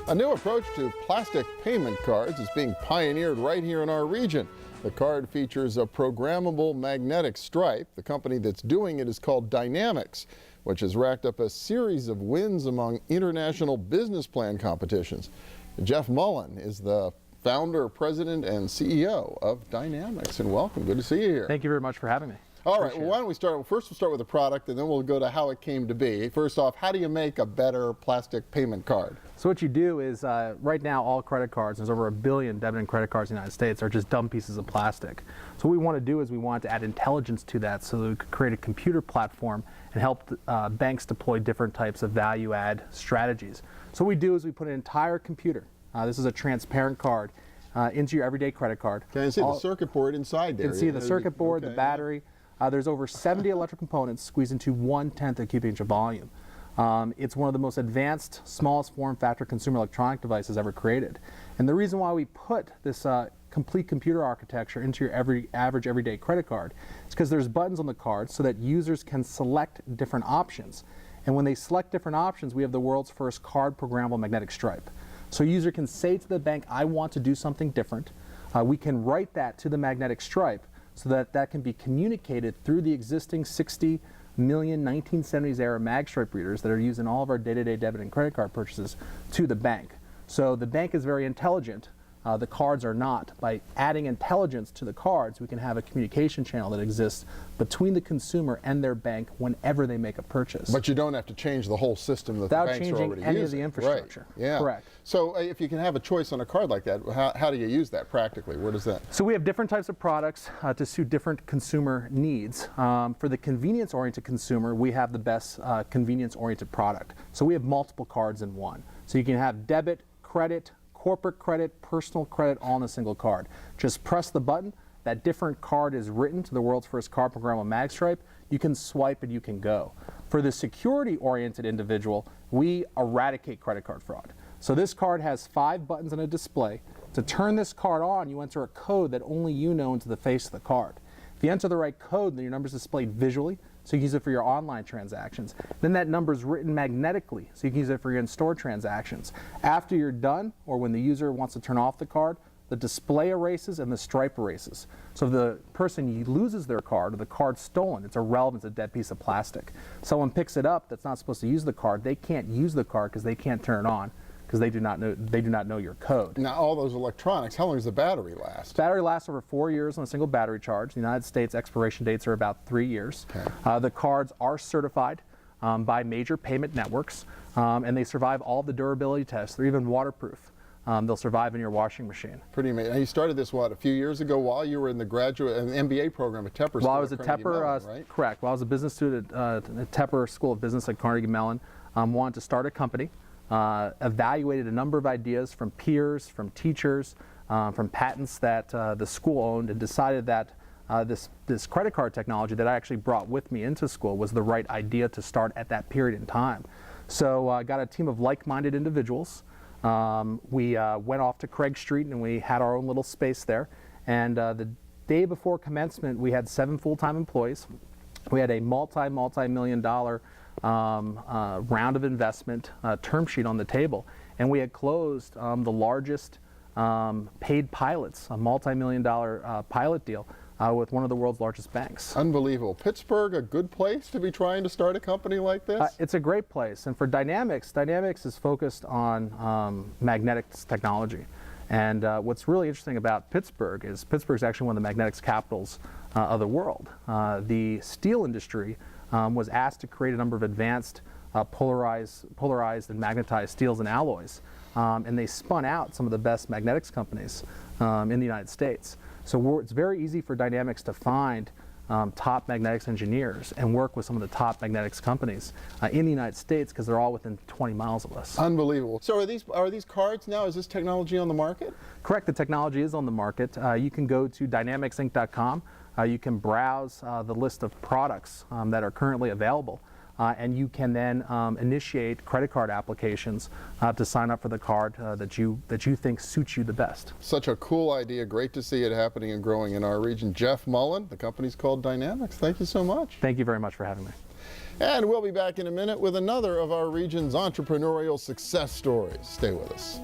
A new approach to plastic payment cards is being pioneered right here in our region. The card features a programmable magnetic stripe. The company that's doing it is called Dynamics, which has racked up a series of wins among international business plan competitions. Jeff Mullen is the founder, president, and CEO of Dynamics, and welcome. Good to see you here. Thank you very much for having me. All right, well, why don't we start? First, we'll start with the product, and then we'll go to how it came to be. First off, how do you make a better plastic payment card? So what you do is, right now, all credit cards, there's over 1 billion debit and credit cards in the United States, are just dumb pieces of plastic. So what we want to do is we want to add intelligence to that so that we could create a computer platform and help banks deploy different types of value-add strategies. So what we do is we put an entire computer, this is a transparent card, into your everyday credit card. Can I see the circuit board inside there? You can see the circuit board, the battery. There's over 70 electric components squeezed into 1/10 of a cubic inch of volume. It's one of the most advanced, smallest form factor consumer electronic devices ever created. And the reason why we put this complete computer architecture into your average everyday credit card is because there's buttons on the card so that users can select different options. And when they select different options, we have the world's first card programmable magnetic stripe. So a user can say to the bank, I want to do something different. We can write that to the magnetic stripe so that that can be communicated through the existing 60 million 1970s era mag stripe readers that are used in all of our day-to-day debit and credit card purchases to the bank. So the bank is very intelligent. The cards are not. By adding intelligence to the cards, we can have a communication channel that exists between the consumer and their bank whenever they make a purchase. But you don't have to change the whole system that the banks are already using. Without changing any of the infrastructure. Right. Yeah. Correct. So if you can have a choice on a card like that, how do you use that practically? Where does that? So we have different types of products to suit different consumer needs. For the convenience-oriented consumer, we have the best convenience-oriented product. So we have multiple cards in one. So you can have debit, credit, corporate credit, personal credit, all in a single card. Just press the button, that different card is written to the world's first card programmable mag stripe. You can swipe and you can go. For the security-oriented individual, we eradicate credit card fraud. So this card has 5 buttons on a display. To turn this card on, you enter a code that only you know into the face of the card. If you enter the right code, then your number is displayed visually, so you can use it for your online transactions. Then that number is written magnetically, so you can use it for your in-store transactions. After you're done, or when the user wants to turn off the card, the display erases and the stripe erases. So if the person loses their card or the card's stolen, it's irrelevant, it's a dead piece of plastic. Someone picks it up that's not supposed to use the card, they can't use the card because they can't turn it on, because they do not know your code. Now, all those electronics, how long does the battery last? Battery lasts over 4 years on a single battery charge. In the United States, expiration dates are about 3 years. Okay. The cards are certified by major payment networks, and they survive all the durability tests. They're even waterproof. They'll survive in your washing machine. Pretty amazing. Now, you started this, what, a few years ago while you were in the graduate and MBA program at Tepper School? While I was at Tepper, right? Correct. While I was a business student at Tepper School of Business at Carnegie Mellon, wanted to start a company. Evaluated a number of ideas from peers, from teachers, from patents that the school owned, and decided that this credit card technology that I actually brought with me into school was the right idea to start at that period in time. So I got a team of like-minded individuals. We went off to Craig Street and we had our own little space there. And the day before commencement, we had 7 full-time employees. We had a multi-million dollar round of investment term sheet on the table, and we had closed the largest paid pilots, a multi-million dollar pilot deal with one of the world's largest banks. Unbelievable. Pittsburgh, a good place to be trying to start a company like this? It's a great place, and for Dynamics is focused on magnetics technology. And what's really interesting about Pittsburgh is Pittsburgh's actually one of the magnetics capitals of the world. The steel industry was asked to create a number of advanced polarized and magnetized steels and alloys, and they spun out some of the best magnetics companies in the United States. So it's very easy for Dynamics to find top magnetics engineers and work with some of the top magnetics companies in the United States because they're all within 20 miles of us. Unbelievable. So are these cards now, is this technology on the market? Correct, the technology is on the market. You can go to dynamicsinc.com. You can browse the list of products that are currently available. And you can then initiate credit card applications to sign up for the card that you think suits you the best. Such a cool idea. Great to see it happening and growing in our region. Jeff Mullen, the company's called Dynamics. Thank you so much. Thank you very much for having me. And we'll be back in a minute with another of our region's entrepreneurial success stories. Stay with us.